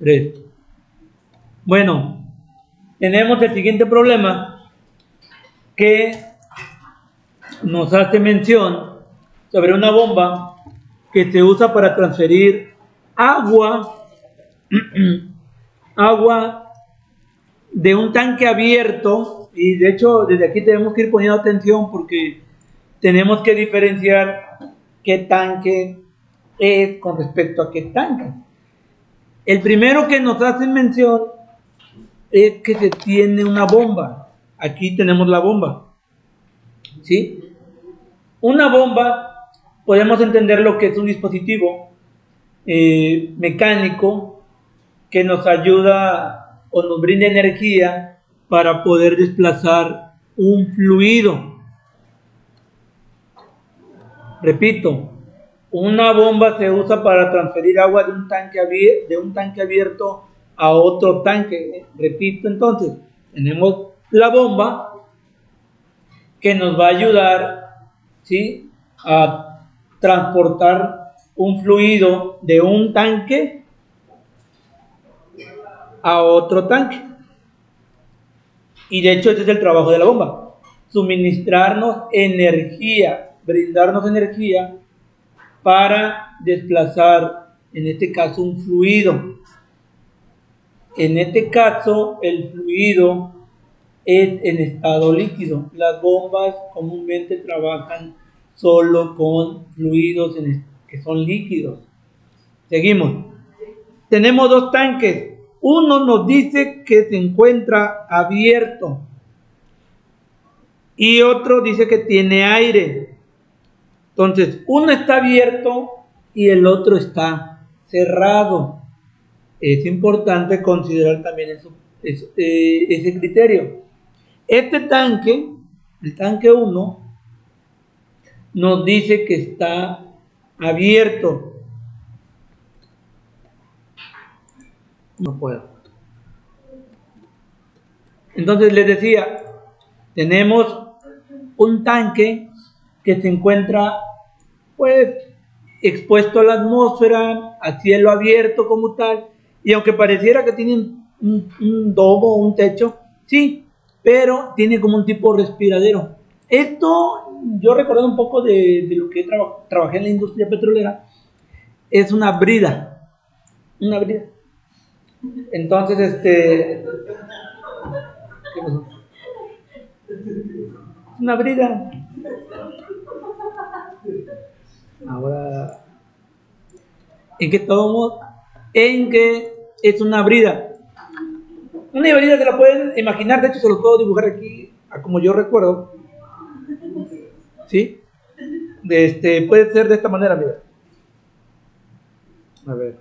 3. Bueno, tenemos el siguiente problema que nos hace mención sobre una bomba que se usa para transferir agua de un tanque abierto, y de hecho desde aquí tenemos que ir poniendo atención porque tenemos que diferenciar qué tanque es con respecto a qué tanque. El primero que nos hace mención es que se tiene una bomba. Aquí tenemos la bomba, ¿sí? Una bomba, podemos entender lo que es un dispositivo mecánico que nos ayuda o nos brinda energía para poder desplazar un fluido. Repito, una bomba se usa para transferir agua de un tanque abierto a otro tanque. Repito, entonces, tenemos la bomba que nos va a ayudar, ¿sí?, a transportar un fluido de un tanque a otro tanque. Y de hecho ese es el trabajo de la bomba: suministrarnos energía, brindarnos energía para desplazar, en este caso, un fluido. En este caso, el fluido es en estado líquido. Las bombas comúnmente trabajan solo con fluidos que son líquidos. Seguimos. Tenemos dos tanques. Uno nos dice que se encuentra abierto y otro dice que tiene aire. Entonces, uno está abierto y el otro está cerrado. Es importante considerar también ese criterio. Este tanque, el tanque 1, nos dice que está abierto. No puedo. Entonces les decía, tenemos un tanque que se encuentra pues expuesto a la atmósfera, a cielo abierto como tal, y aunque pareciera que tiene un domo, un techo, sí, pero tiene como un tipo respiradero. Esto, yo recordé un poco de lo que trabajé en la industria petrolera, es una brida. Entonces, ¿qué pasó? Una brida. Ahora, ¿en qué estamos? En que es una brida. Una brida se la pueden imaginar, de hecho se lo puedo dibujar aquí, a como yo recuerdo. ¿Sí? Puede ser de esta manera, mira. A ver.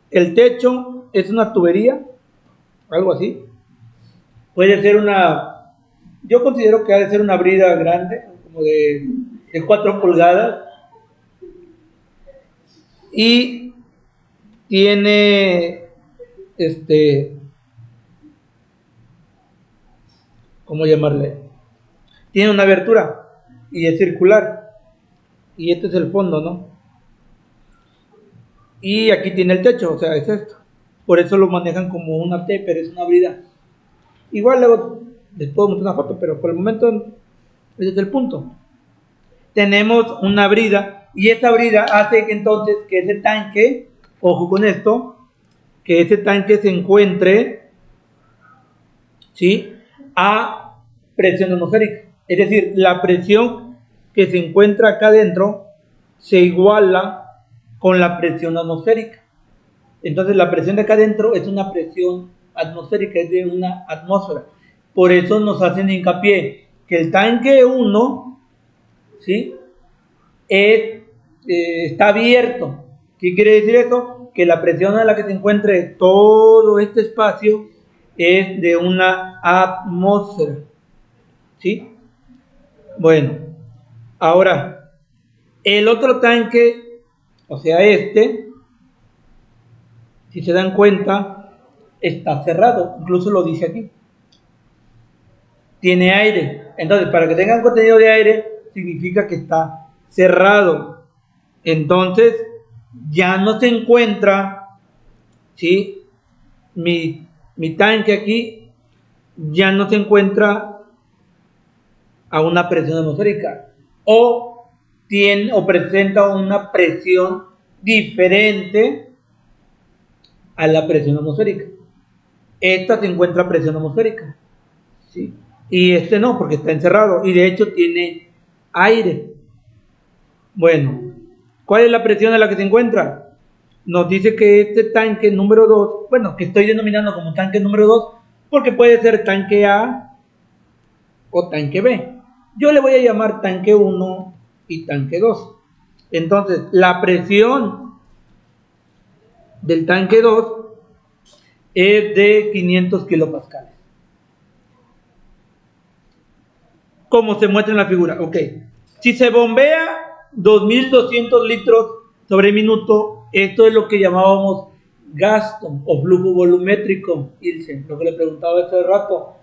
El techo es una tubería, algo así. Puede ser yo considero que ha de ser una brida grande, como de 4 pulgadas. Y tiene, ¿cómo llamarle? Tiene una abertura y es circular. Y este es el fondo, ¿no? Y aquí tiene el techo, o sea, es esto. Por eso lo manejan como una T, pero es una brida. Igual luego les puedo mostrar una foto, pero por el momento ese es el punto. Tenemos una brida y esta brida hace que entonces que ese tanque, ojo con esto, que ese tanque se encuentre, ¿sí?, a presión atmosférica. Es decir, la presión que se encuentra acá adentro se iguala con la presión atmosférica. Entonces la presión de acá adentro es una presión atmosférica, es de una atmósfera. Por eso nos hacen hincapié que el tanque 1, ¿sí?, está abierto. ¿Qué quiere decir esto? Que la presión a la que se encuentre todo este espacio es de una atmósfera. ¿Sí? Bueno, ahora, el otro tanque, o sea, si se dan cuenta, está cerrado, incluso lo dice aquí. Tiene aire. Entonces, para que tengan contenido de aire, significa que está cerrado. Entonces, ya no se encuentra, ¿sí? Mi tanque aquí ya no se encuentra a una presión atmosférica o presenta una presión diferente a la presión atmosférica. Esta se encuentra a presión atmosférica, ¿sí? Y este no, porque está encerrado y de hecho tiene aire. Bueno, ¿cuál es la presión a la que se encuentra? Nos dice que este tanque número 2, bueno, que estoy denominando como tanque número 2, porque puede ser tanque A o tanque B. Yo le voy a llamar tanque 1 y tanque 2. Entonces, la presión del tanque 2 es de 500 kilopascales. Como se muestra en la figura, ok. Si se bombea 2200 litros sobre minuto, esto es lo que llamábamos gasto o flujo volumétrico, Ilse, lo que le preguntaba hace rato.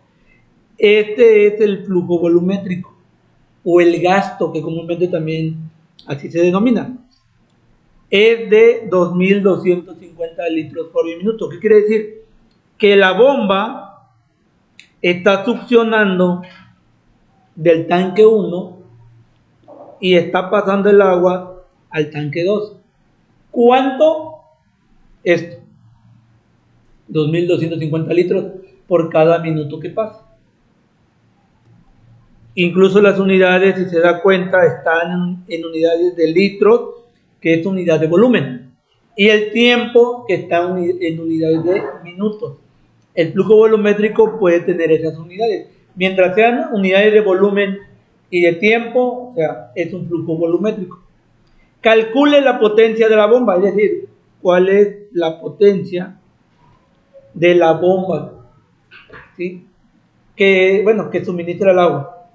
Este es el flujo volumétrico o el gasto, que comúnmente también así se denomina. Es de 2250 litros por minuto. ¿Qué quiere decir? Que la bomba está succionando del tanque 1 y está pasando el agua al tanque 2. ¿Cuánto? Esto. 2250 litros por cada minuto que pasa. Incluso las unidades, si se da cuenta, están en unidades de litros, que es unidad de volumen. Y el tiempo, que está en unidades de minutos. El flujo volumétrico puede tener esas unidades. Mientras sean unidades de volumen y de tiempo, o sea, es un flujo volumétrico. Calcule la potencia de la bomba, es decir, cuál es la potencia de la bomba, ¿sí? que suministra el agua.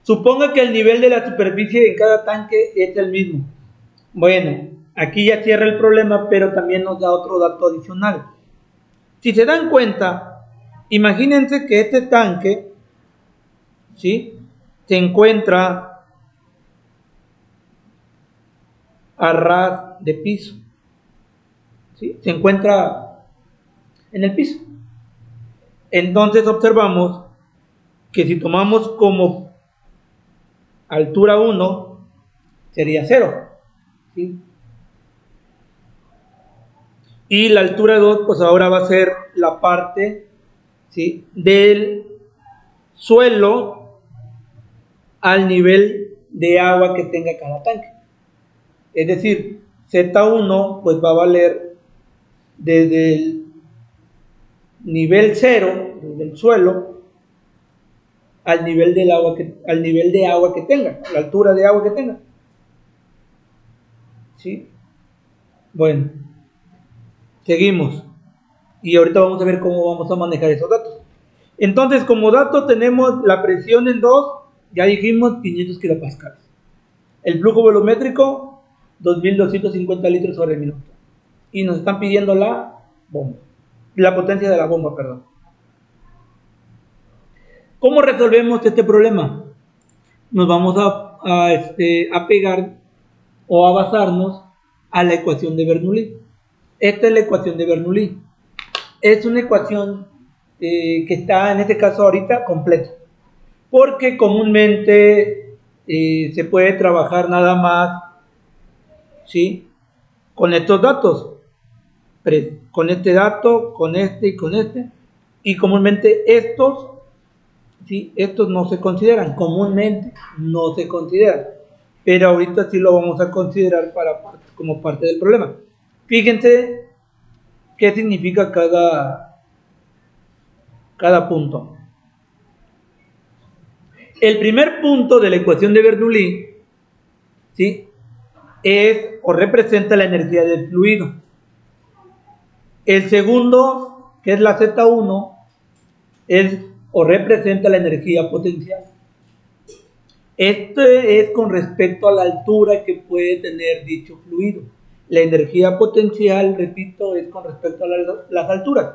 Suponga que el nivel de la superficie en cada tanque es el mismo. Bueno, aquí ya cierra el problema, pero también nos da otro dato adicional. Si se dan cuenta, imagínense que este tanque, ¿sí?, se encuentra a ras de piso, ¿sí? Se encuentra en el piso. Entonces observamos que si tomamos como altura 1, sería 0, ¿sí? Y la altura 2, pues ahora va a ser la parte, ¿sí?, del suelo al nivel de agua que tenga cada tanque. Es decir, Z1 pues va a valer desde el nivel 0, desde el suelo, al nivel del agua al nivel de agua que tenga, la altura de agua que tenga. ¿Sí? Bueno, seguimos. Y ahorita vamos a ver cómo vamos a manejar esos datos. Entonces, como dato tenemos la presión en 2, ya dijimos 500 kilopascales. El flujo volumétrico, 2250 litros sobre minuto. Y nos están pidiendo la bomba. La potencia de la bomba, perdón. ¿Cómo resolvemos este problema? Nos vamos a pegar o a basarnos a la ecuación de Bernoulli. Esta es la ecuación de Bernoulli. Es una ecuación que está en este caso ahorita completa, porque comúnmente se puede trabajar nada más, ¿sí?, con estos datos, con este dato, con este y con este, y comúnmente estos, ¿sí?, estos no se consideran, comúnmente no se consideran, pero ahorita sí lo vamos a considerar como parte del problema. Fíjense qué significa cada punto. El primer punto de la ecuación de Bernoulli, ¿sí?, es o representa la energía del fluido. El segundo, que es la Z1, es o representa la energía potencial. Esto es con respecto a la altura que puede tener dicho fluido. La energía potencial, repito, es con respecto a las alturas.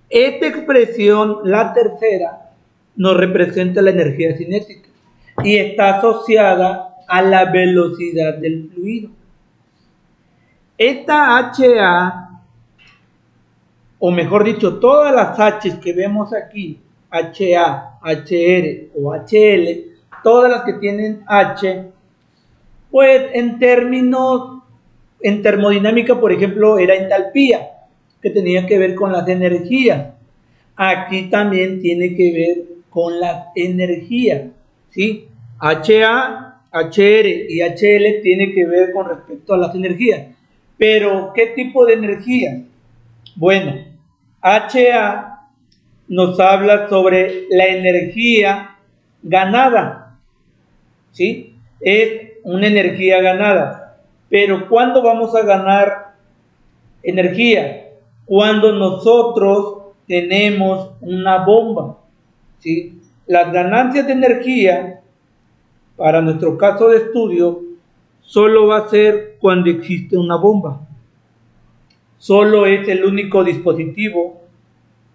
Esta expresión, la tercera, nos representa la energía cinética y está asociada a la velocidad del fluido. Esta HA, o mejor dicho, todas las H's que vemos aquí, HA, HR o HL, todas las que tienen H, pues en termodinámica, por ejemplo, era entalpía, que tenía que ver con las energías. Aquí también tiene que ver con las energías, ¿sí? HA, HR y HL tiene que ver con respecto a las energías. Pero, ¿qué tipo de energía? Bueno, HA nos habla sobre la energía ganada, ¿sí? Es una energía ganada. Pero ¿cuándo vamos a ganar energía? Cuando nosotros tenemos una bomba, ¿sí? Las ganancias de energía, para nuestro caso de estudio, solo va a ser cuando existe una bomba. Solo es el único dispositivo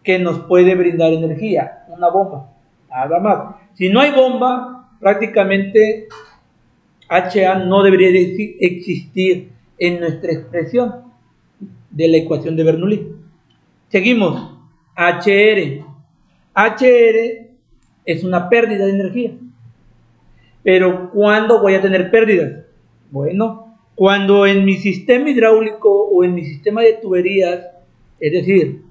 que nos puede brindar energía, una bomba, nada más. Si no hay bomba, prácticamente HA no debería existir en nuestra expresión de la ecuación de Bernoulli. Seguimos. HR. HR es una pérdida de energía. Pero ¿cuándo voy a tener pérdidas? Bueno, cuando en mi sistema hidráulico o en mi sistema de tuberías, es decir,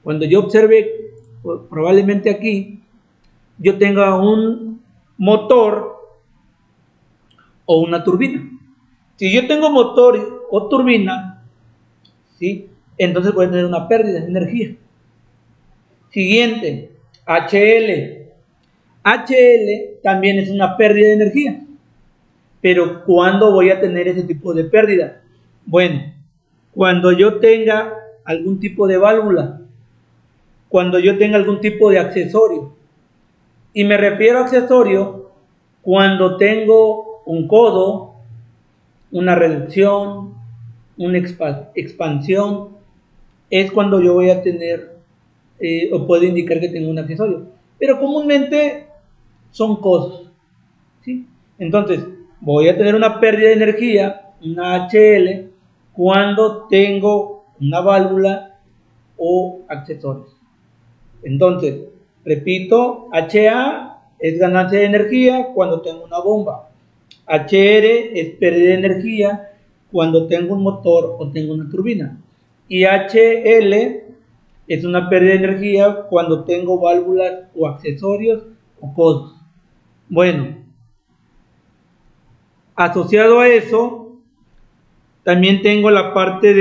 cuando yo observe, probablemente aquí, yo tenga un motor o una turbina. Si yo tengo motor o turbina, ¿sí? Entonces voy a tener una pérdida de energía. Siguiente, HL. HL también es una pérdida de energía. Pero ¿cuándo voy a tener ese tipo de pérdida? Bueno, cuando yo tenga algún tipo de válvula, cuando yo tenga algún tipo de accesorio. Y me refiero a accesorio cuando tengo un codo, una reducción, una expansión, es cuando yo voy a tener o puedo indicar que tengo un accesorio. Pero comúnmente son cosas, ¿sí? Entonces, voy a tener una pérdida de energía, una HL, cuando tengo una válvula o accesorios. Entonces, repito, HA es ganancia de energía cuando tengo una bomba. HR es pérdida de energía cuando tengo un motor o tengo una turbina. Y HL es una pérdida de energía cuando tengo válvulas o accesorios o codos. Bueno, asociado a eso, también tengo la parte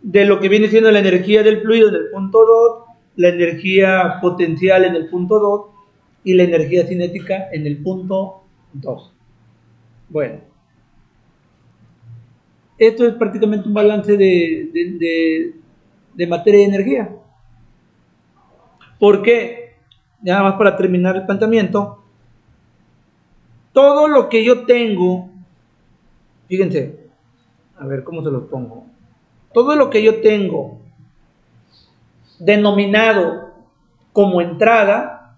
de lo que viene siendo la energía del fluido en el punto 2, la energía potencial en el punto 2 y la energía cinética en el punto 2. Bueno, esto es prácticamente un balance de materia y energía. ¿Por qué? Ya más para terminar el planteamiento, todo lo que yo tengo, fíjense, a ver cómo se los pongo, todo lo que yo tengo denominado como entrada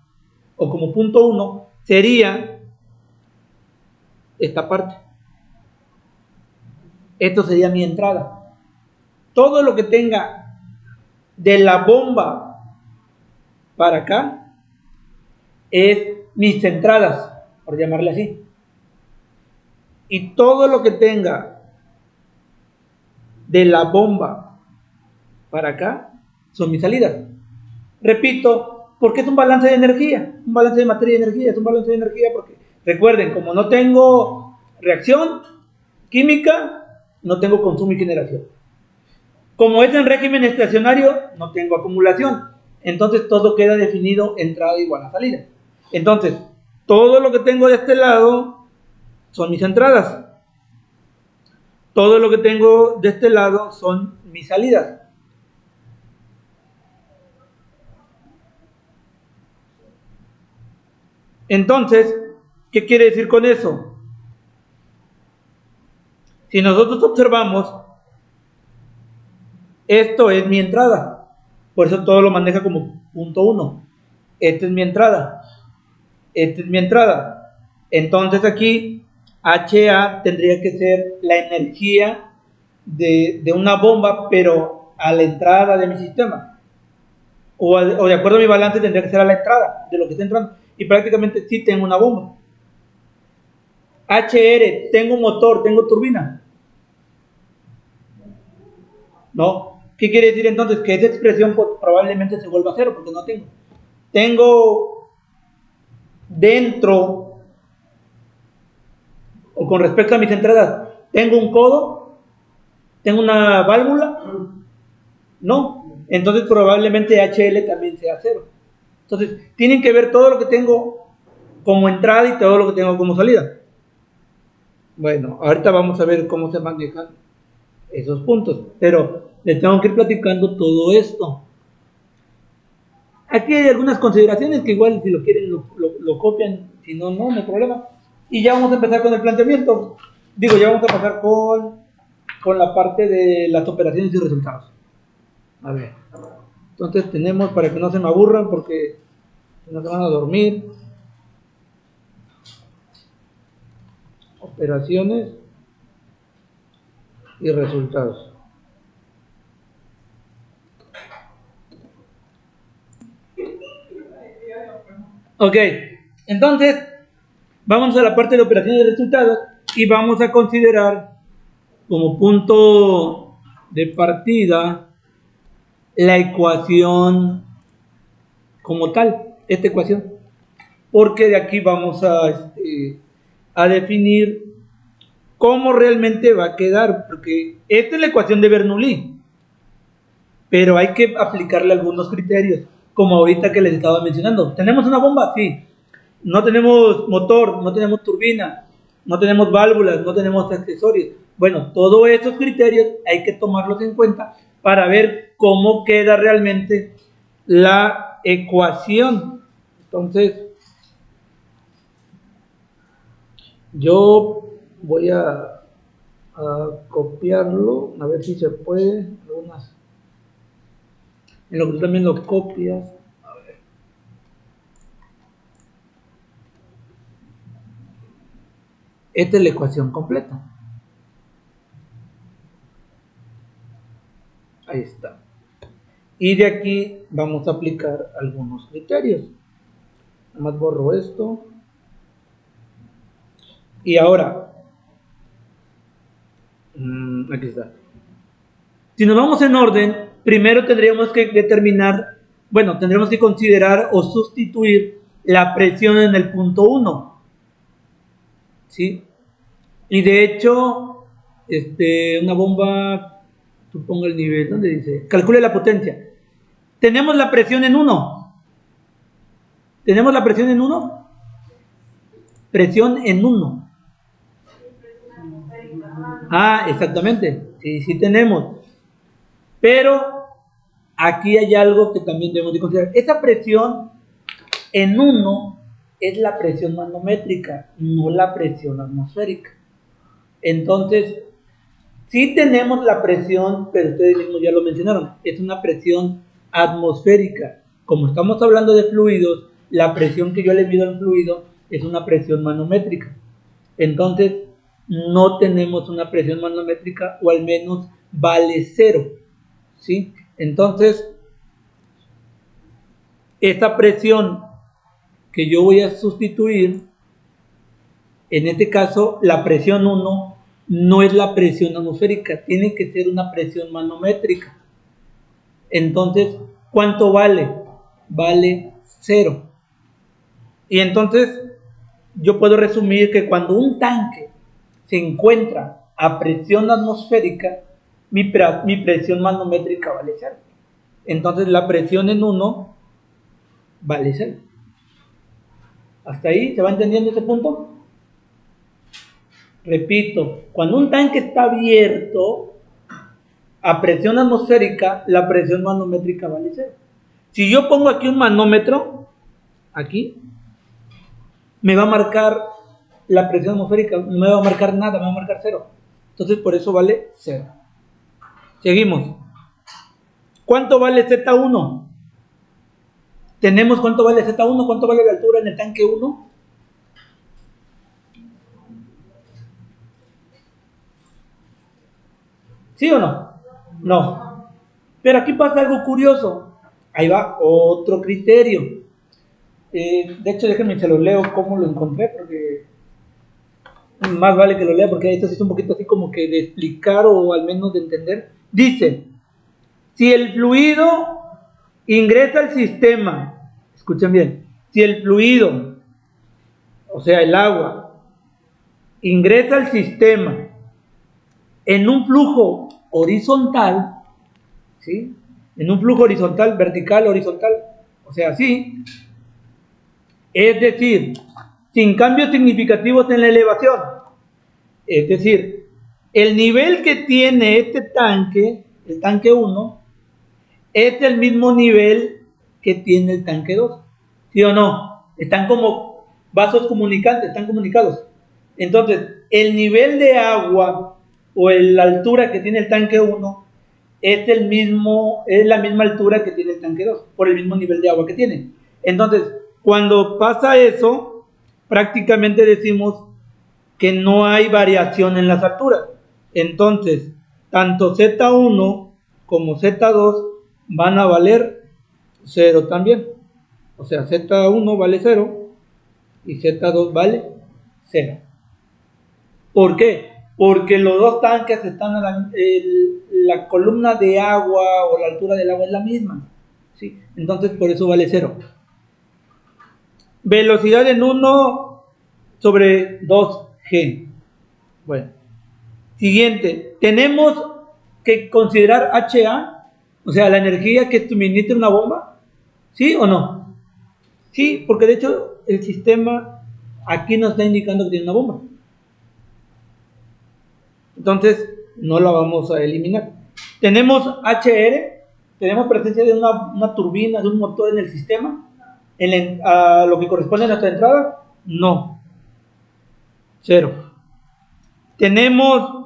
o como punto 1 sería esta parte. Esto sería mi entrada. Todo lo que tenga de la bomba para acá es mis entradas, por llamarle así. Y todo lo que tenga de la bomba para acá son mis salidas. Repito, porque es un balance de energía, un balance de materia y energía, es un balance de energía porque, recuerden, como no tengo reacción química, no tengo consumo y generación. Como es en régimen estacionario, no tengo acumulación. Entonces todo queda definido entrada igual a salida. Entonces, todo lo que tengo de este lado son mis entradas. Todo lo que tengo de este lado son mis salidas. Entonces, ¿qué quiere decir con eso? Si nosotros observamos, esto es mi entrada. Por eso todo lo maneja como punto 1. Esta es mi entrada. Esta es mi entrada. Entonces aquí HA tendría que ser la energía de una bomba, pero a la entrada de mi sistema. O de acuerdo a mi balance tendría que ser a la entrada de lo que está entrando. Y prácticamente sí tengo una bomba. HR, tengo motor, tengo turbina. ¿No? ¿Qué quiere decir entonces? Que esa expresión pues, probablemente se vuelva a cero porque no tengo. Tengo dentro, o con respecto a mis entradas, tengo un codo, tengo una válvula, no. Entonces probablemente HL también sea cero. Entonces tienen que ver todo lo que tengo como entrada y todo lo que tengo como salida. Bueno, ahorita vamos a ver cómo se manejan esos puntos, pero les tengo que ir platicando todo esto. Aquí hay algunas consideraciones que igual si lo quieren lo copian, si no, no hay problema. Y ya vamos a empezar con el planteamiento. Digo, ya vamos a pasar con la parte de las operaciones y resultados. A ver, entonces tenemos, para que no se me aburran, porque no se van a dormir, operaciones y resultados. Ok, entonces vamos a la parte de operaciones y resultados y vamos a considerar como punto de partida la ecuación como tal, esta ecuación, porque de aquí vamos a definir cómo realmente va a quedar, porque esta es la ecuación de Bernoulli, pero hay que aplicarle algunos criterios, como ahorita que les estaba mencionando. ¿Tenemos una bomba? Sí. No tenemos motor, no tenemos turbina, no tenemos válvulas, no tenemos accesorios. Bueno, todos esos criterios hay que tomarlos en cuenta para ver cómo queda realmente la ecuación. Entonces, yo voy a copiarlo, a ver si se puede. Algunas. En lo que tú también lo copias. A ver. Esta es la ecuación completa. Ahí está. Y de aquí vamos a aplicar algunos criterios. Nada más borro esto. Y ahora, aquí está. Si nos vamos en orden, primero tendríamos que determinar, bueno, tendríamos que considerar o sustituir la presión en el punto 1. ¿Sí? Y de hecho, una bomba, supongo el nivel, ¿dónde dice? Calcule la potencia. Tenemos la presión en 1. ¿Tenemos la presión en 1? Presión en 1. Ah, exactamente. Sí, sí tenemos. Pero aquí hay algo que también debemos de considerar. Esta presión en 1 es la presión manométrica, no la presión atmosférica. Entonces, sí tenemos la presión, pero ustedes mismos ya lo mencionaron, es una presión atmosférica. Como estamos hablando de fluidos, la presión que yo le mido al fluido es una presión manométrica. Entonces, no tenemos una presión manométrica, o al menos vale 0. ¿Sí? Entonces, esta presión que yo voy a sustituir, en este caso, la presión 1 no es la presión atmosférica, tiene que ser una presión manométrica. Entonces, ¿cuánto vale? Vale 0. Y entonces, yo puedo resumir que cuando un tanque se encuentra a presión atmosférica, mi presión manométrica vale 0. Entonces, la presión en 1 vale 0. ¿Hasta ahí se va entendiendo ese punto? Repito, cuando un tanque está abierto a presión atmosférica, la presión manométrica vale 0. Si yo pongo aquí un manómetro, aquí, me va a marcar la presión atmosférica, no me va a marcar nada, me va a marcar 0. Entonces por eso vale 0. Seguimos. ¿Cuánto vale Z1? Tenemos cuánto vale Z1, cuánto vale la altura en el tanque 1. ¿Sí o no? No. Pero aquí pasa algo curioso. Ahí va otro criterio. De hecho, déjenme se lo leo cómo lo encontré, porque más vale que lo lea, porque esto sí es un poquito así como que de explicar o al menos de entender. Dice, si el fluido ingresa al sistema, escuchen bien, si el fluido, o sea, el agua, ingresa al sistema en un flujo horizontal, ¿sí? En un flujo horizontal, vertical, horizontal, o sea, así, es decir, sin cambios significativos en la elevación, es decir, el nivel que tiene este tanque, el tanque 1, es el mismo nivel que tiene el tanque 2, ¿sí o no? Están como vasos comunicantes, están comunicados. Entonces, el nivel de agua o la altura que tiene el tanque 1 es la misma altura que tiene el tanque 2, por el mismo nivel de agua que tiene. Entonces, cuando pasa eso, prácticamente decimos que no hay variación en las alturas. Entonces, tanto Z1 como Z2 van a valer 0 también. O sea, Z1 vale 0 y Z2 vale 0. ¿Por qué? Porque los dos tanques están a la columna de agua o la altura del agua es la misma, ¿sí? Entonces por eso vale 0. Velocidad en 1 sobre 2G. Bueno, siguiente. Tenemos que considerar HA, o sea, la energía que suministra una bomba, ¿sí o no? Sí, porque de hecho el sistema aquí nos está indicando que tiene una bomba. Entonces, no la vamos a eliminar. Tenemos HR, tenemos presencia de una turbina, de un motor en el sistema, a lo que corresponde a nuestra entrada, no, 0. Tenemos,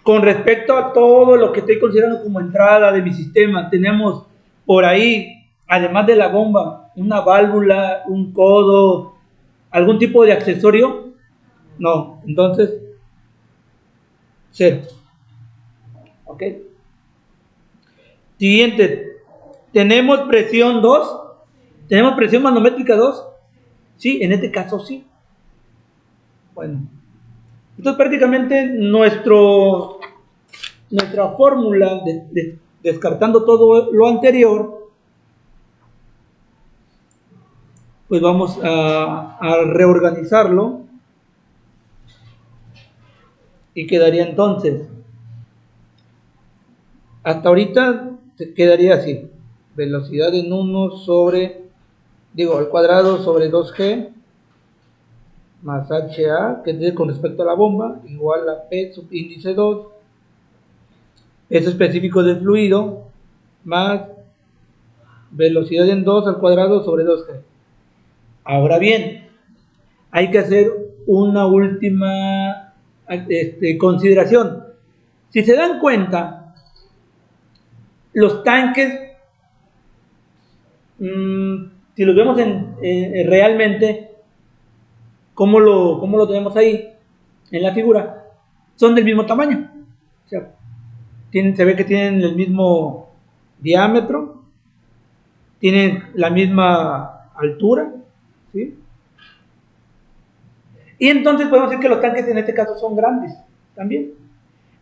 con respecto a todo lo que estoy considerando como entrada de mi sistema, tenemos por ahí, además de la bomba, una válvula, un codo, algún tipo de accesorio, no, entonces 0. ¿Ok? Siguiente, ¿tenemos presión 2? ¿Tenemos presión manométrica 2? Sí, en este caso sí. Bueno, entonces prácticamente nuestra fórmula, descartando todo lo anterior, pues vamos a reorganizarlo y quedaría entonces, hasta ahorita se quedaría así, velocidad en 1 sobre, al cuadrado sobre 2G más HA, que es con respecto a la bomba, igual a P subíndice 2, peso específico del fluido, más velocidad en 2 al cuadrado sobre 2G. Ahora bien, hay que hacer una última consideración. Si se dan cuenta, los tanques, si los vemos realmente, ¿cómo lo tenemos ahí en la figura? Son del mismo tamaño. O sea, se ve que tienen el mismo diámetro, tienen la misma altura, ¿sí? Y entonces podemos decir que los tanques en este caso son grandes también.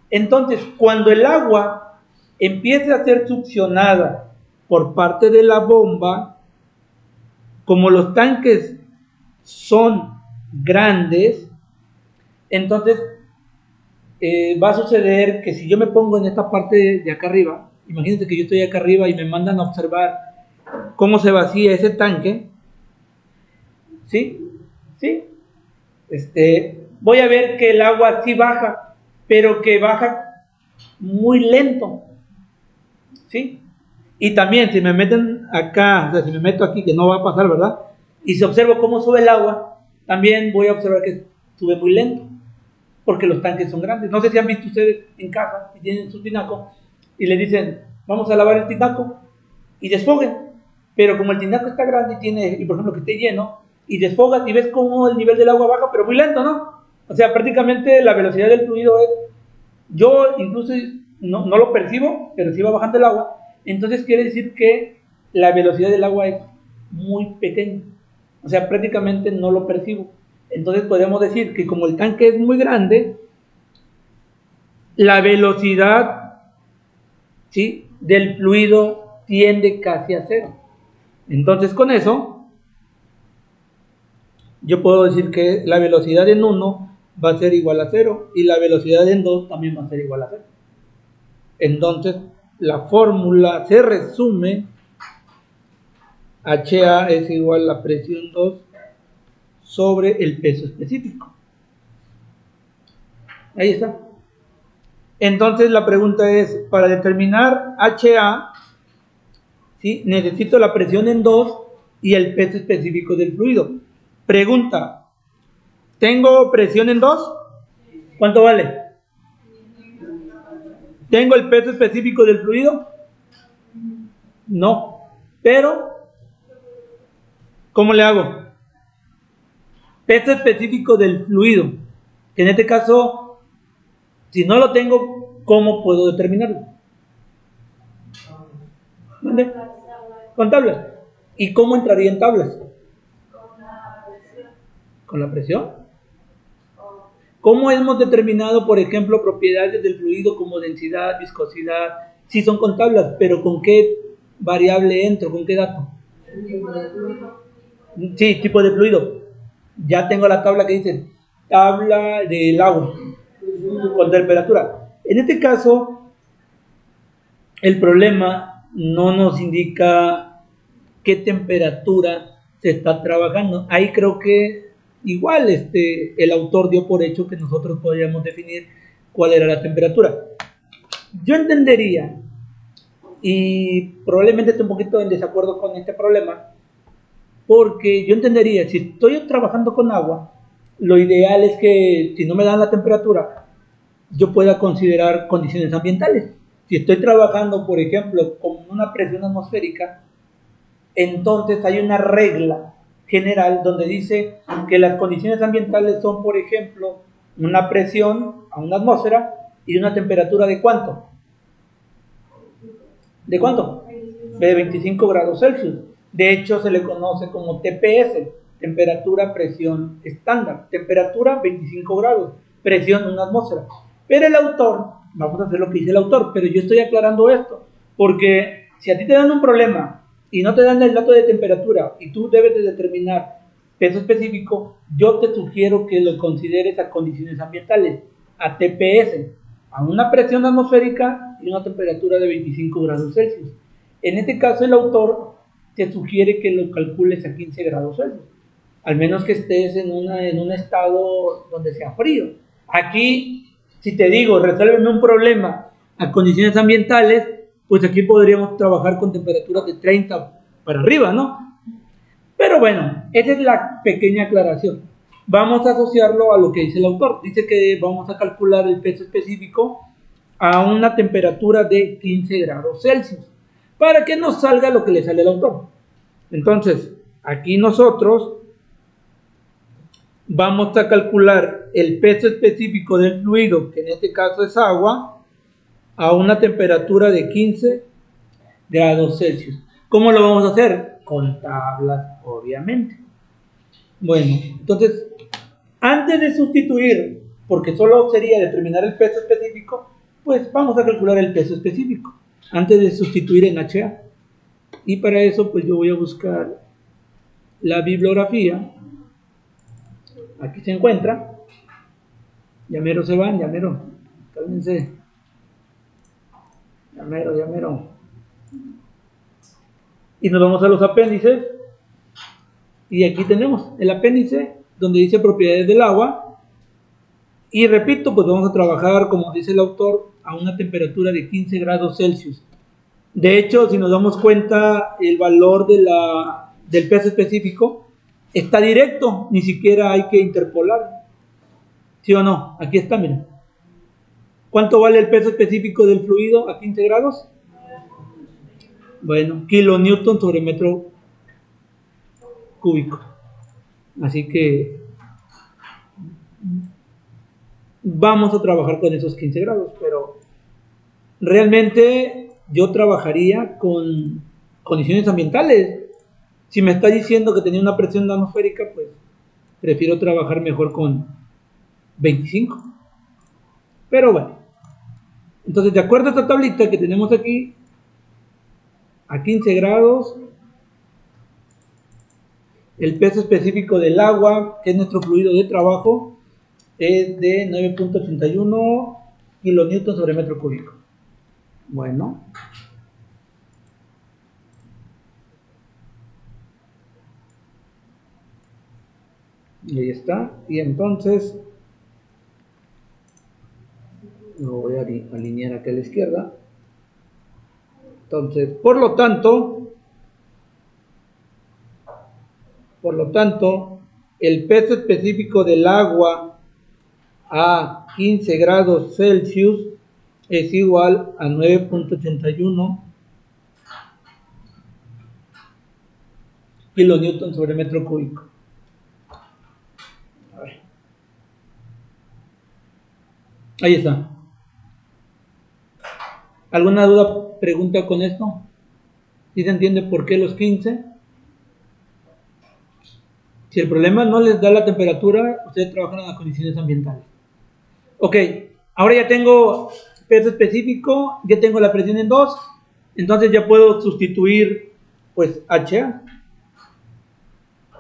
Entonces, cuando el agua empiece a ser succionada por parte de la bomba, como los tanques son grandes, entonces va a suceder que si yo me pongo en esta parte de acá arriba, imagínense que yo estoy acá arriba y me mandan a observar cómo se vacía ese tanque, ¿sí? ¿Sí? Voy a ver que el agua sí baja, pero que baja muy lento, ¿sí? Y también si me meten acá, o sea, si me meto aquí, que no va a pasar, ¿verdad? Y si observo cómo sube el agua, también voy a observar que sube muy lento, porque los tanques son grandes. No sé si han visto ustedes en casa, si tienen su tinaco, y le dicen, vamos a lavar el tinaco, y desfoguen. Pero como el tinaco está grande y por ejemplo que esté lleno, y desfogas y ves cómo el nivel del agua baja, pero muy lento, ¿no? O sea, prácticamente la velocidad del fluido es, yo incluso no lo percibo, pero sí va bajando el agua. Entonces quiere decir que la velocidad del agua es muy pequeña. O sea, prácticamente no lo percibo. Entonces podemos decir que como el tanque es muy grande, la velocidad, ¿sí?, del fluido tiende casi a cero. Entonces con eso, yo puedo decir que la velocidad en 1 va a ser igual a 0 y la velocidad en 2 también va a ser igual a 0. Entonces la fórmula se resume: HA es igual a presión 2 sobre el peso específico. Ahí está. Entonces la pregunta es, para determinar HA, ¿sí?, necesito la presión en 2 y el peso específico del fluido. Pregunta, ¿tengo presión en 2? ¿Cuánto vale? ¿Tengo el peso específico del fluido? No. Pero, ¿cómo le hago? Peso específico del fluido. Que en este caso, si no lo tengo, ¿cómo puedo determinarlo? ¿Dónde? Con tablas. ¿Y cómo entraría en tablas? ¿Con la presión? ¿Cómo hemos determinado, por ejemplo, propiedades del fluido como densidad, viscosidad? Sí, son con tablas, pero ¿con qué variable entro? ¿Con qué dato? Sí, tipo de fluido. Ya tengo la tabla que dice tabla del agua con temperatura. En este caso, el problema no nos indica qué temperatura se está trabajando. Ahí creo que igual el autor dio por hecho que nosotros podríamos definir cuál era la temperatura. Yo entendería, y probablemente esté un poquito en desacuerdo con este problema, porque yo entendería, si estoy trabajando con agua, lo ideal es que si no me dan la temperatura, yo pueda considerar condiciones ambientales. Si estoy trabajando, por ejemplo, con una presión atmosférica, entonces hay una regla general donde dice que las condiciones ambientales son, por ejemplo, una presión a una atmósfera y una temperatura ¿de cuánto? ¿De cuánto? De 25 grados Celsius. De hecho, se le conoce como TPS, temperatura, presión estándar. Temperatura 25 grados, presión una atmósfera. Pero el autor, vamos a hacer lo que dice el autor, pero yo estoy aclarando esto, porque si a ti te dan un problema y no te dan el dato de temperatura y tú debes de determinar peso específico, yo te sugiero que lo consideres a condiciones ambientales, a TPS, a una presión atmosférica y una temperatura de 25 grados Celsius. En este caso, el autor te sugiere que lo calcules a 15 grados Celsius, al menos que estés en un estado donde sea frío. Aquí, si te digo, resuélveme un problema a condiciones ambientales, pues aquí podríamos trabajar con temperaturas de 30 para arriba, ¿no? Pero bueno, esa es la pequeña aclaración. Vamos a asociarlo a lo que dice el autor. Dice que vamos a calcular el peso específico a una temperatura de 15 grados Celsius para que nos salga lo que le sale al autor. Entonces, aquí nosotros vamos a calcular el peso específico del fluido, que en este caso es agua, a una temperatura de 15 grados Celsius. ¿Cómo lo vamos a hacer? Con tablas, obviamente. Bueno, entonces, antes de sustituir, porque solo sería determinar el peso específico, pues vamos a calcular el peso específico, antes de sustituir en HA. Y para eso, pues yo voy a buscar la bibliografía. Aquí se encuentra. Ya mero se van, ya mero. Cálmense. Ya mero, ya mero. Y nos vamos a los apéndices. Y aquí tenemos el apéndice donde dice propiedades del agua. Y repito, pues vamos a trabajar, como dice el autor, a una temperatura de 15 grados Celsius. De hecho, si nos damos cuenta, el valor del peso específico está directo, ni siquiera hay que interpolar. ¿Sí o no? Aquí está, miren. ¿Cuánto vale el peso específico del fluido a 15 grados? Bueno, kilonewton sobre metro cúbico. Así que vamos a trabajar con esos 15 grados, pero realmente yo trabajaría con condiciones ambientales. Si me está diciendo que tenía una presión atmosférica, pues prefiero trabajar mejor con 25. Pero bueno, entonces de acuerdo a esta tablita que tenemos aquí, a 15 grados, el peso específico del agua, que es nuestro fluido de trabajo, es de 9.81 kilonewton sobre metro cúbico. Bueno. Y ahí está. Y entonces lo voy a alinear aquí a la izquierda. Entonces, por lo tanto, el peso específico del agua a 15 grados Celsius es igual a 9.81 kilonewton sobre metro cúbico. A ver. Ahí está. ¿Alguna duda, pregunta con esto? ¿Sí se entiende por qué los 15? Si el problema no les da la temperatura, ustedes trabajan en las condiciones ambientales. Ok, ahora ya tengo peso específico, ya tengo la presión en 2, entonces ya puedo sustituir pues HA.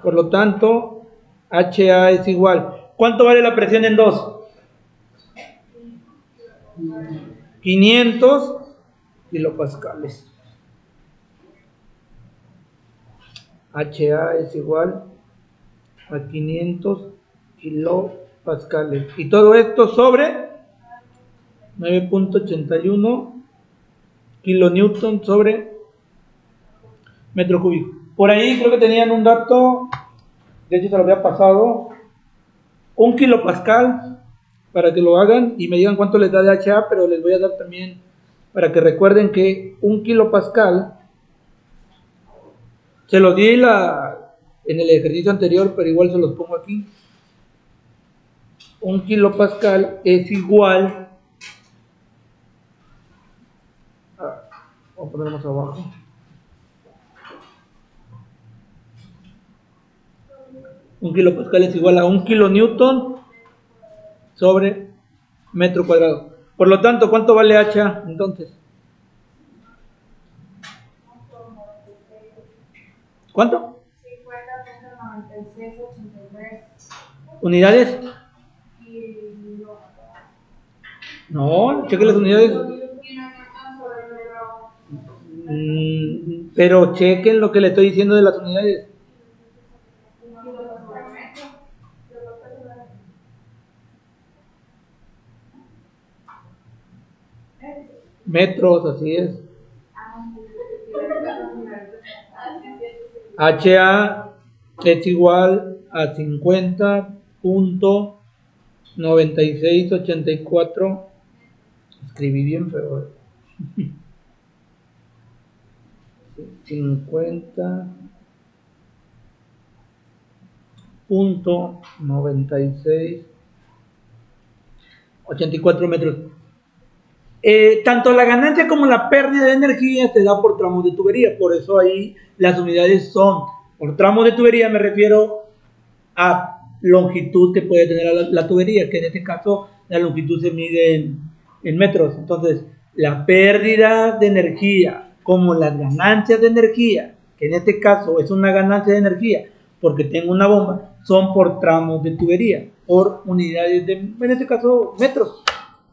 Por lo tanto, HA es igual. ¿Cuánto vale la presión en 2? 500 kilopascales. HA es igual a 500 kilopascales. Y todo esto sobre 9.81 kilonewton sobre metro cúbico. Por ahí creo que tenían un dato, de hecho se lo había pasado, 1 kilopascal, para que lo hagan y me digan cuánto les da de HA, pero les voy a dar también para que recuerden que 1 kilopascal, se los di en el ejercicio anterior, pero igual se los pongo aquí. 1 kilopascal es igual a, vamos a poner más abajo, 1 kilopascal es igual a 1 kilonewton sobre metro cuadrado. Por lo tanto, ¿cuánto vale HA entonces? ¿Cuánto? 50.9683 unidades. No, cheque las unidades. Pero chequen lo que le estoy diciendo de las unidades. Metros, así es. HA es igual a 50.9684. Escribí bien feo. 50.9684 metros. Tanto la ganancia como la pérdida de energía se da por tramos de tubería, por eso ahí las unidades son por tramos de tubería. Me refiero a longitud que puede tener la tubería, que en este caso la longitud se mide en metros. Entonces, la pérdida de energía como las ganancias de energía, que en este caso es una ganancia de energía porque tengo una bomba, son por tramos de tubería, por unidades de, en este caso, metros.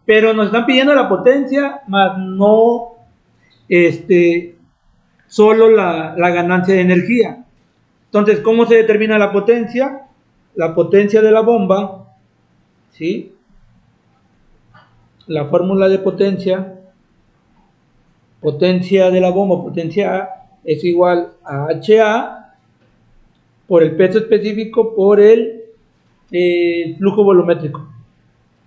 Pero nos están pidiendo la potencia, más no solo la ganancia de energía. Entonces, ¿cómo se determina la potencia? La potencia de la bomba, ¿sí? La fórmula de potencia de la bomba, potencia A, es igual a HA por el peso específico por el flujo volumétrico.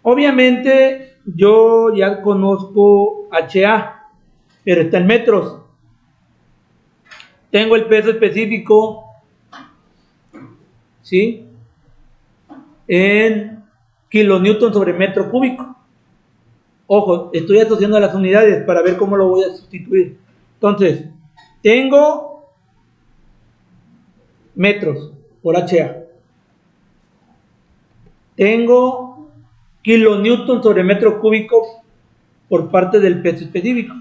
Obviamente yo ya conozco HA, pero está en metros. Tengo el peso específico, ¿sí? En kilonewton sobre metro cúbico. Ojo, estoy asociando a las unidades para ver cómo lo voy a sustituir. Entonces, tengo metros por HA. Tengo kilonewton sobre metro cúbico por parte del peso específico.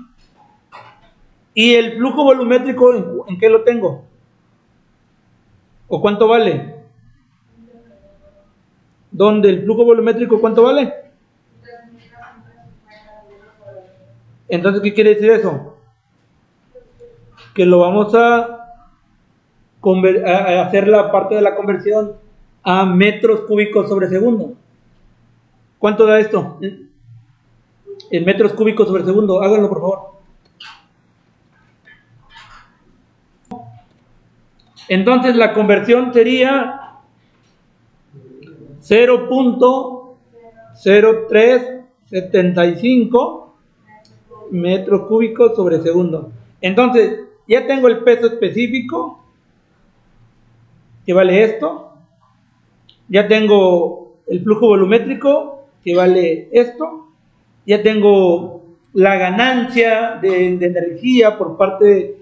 ¿Y el flujo volumétrico en qué lo tengo? ¿O cuánto vale? ¿Dónde el flujo volumétrico cuánto vale? Entonces, ¿qué quiere decir eso? Que lo vamos a hacer la parte de la conversión a metros cúbicos sobre segundo. ¿Cuánto da esto? En metros cúbicos sobre segundo. Háganlo, por favor. Entonces, la conversión sería 0.0375 metros cúbicos sobre segundo. Entonces, ya tengo el peso específico, que vale esto. Ya tengo el flujo volumétrico, que vale esto. Ya tengo la ganancia de energía por parte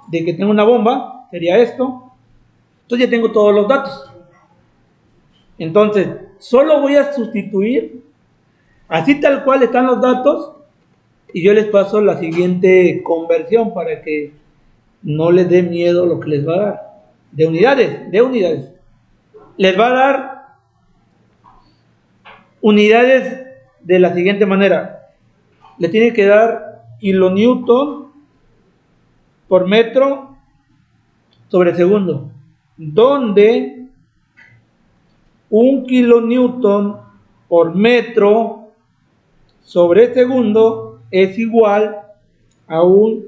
de que tengo una bomba, sería esto. Entonces ya tengo todos los datos. Entonces, solo voy a sustituir, así tal cual están los datos, y yo les paso la siguiente conversión para que no les dé miedo lo que les va a dar. De unidades. Les va a dar unidades de la siguiente manera. Le tiene que dar kilonewton por metro sobre segundo, donde 1 kilonewton por metro sobre segundo es igual a 1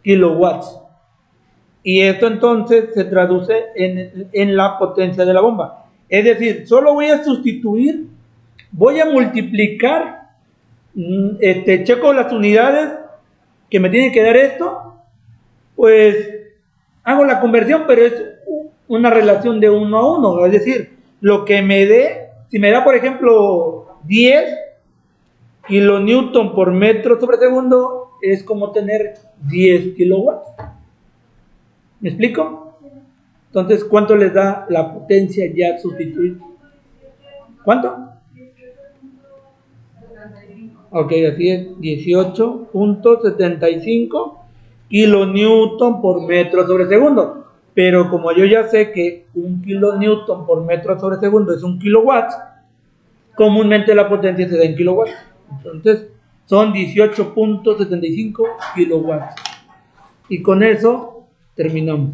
kilowatts. Y esto entonces se traduce en la potencia de la bomba. Es decir, solo voy a sustituir, voy a multiplicar, checo las unidades que me tienen que dar esto, pues hago la conversión, pero es una relación de 1 a 1, es decir, lo que me dé, si me da por ejemplo 10 kilonewton por metro sobre segundo, es como tener 10 kilowatts. ¿Me explico? Entonces, ¿cuánto les da la potencia ya sustituida? ¿Cuánto? Ok, así es, 18.75 kilonewton por metro sobre segundo. Pero como yo ya sé que 1 kilonewton por metro sobre segundo es 1 kilowatt, comúnmente la potencia se da en kilowatts. Entonces, son 18.75 kilowatts. Y con eso terminamos.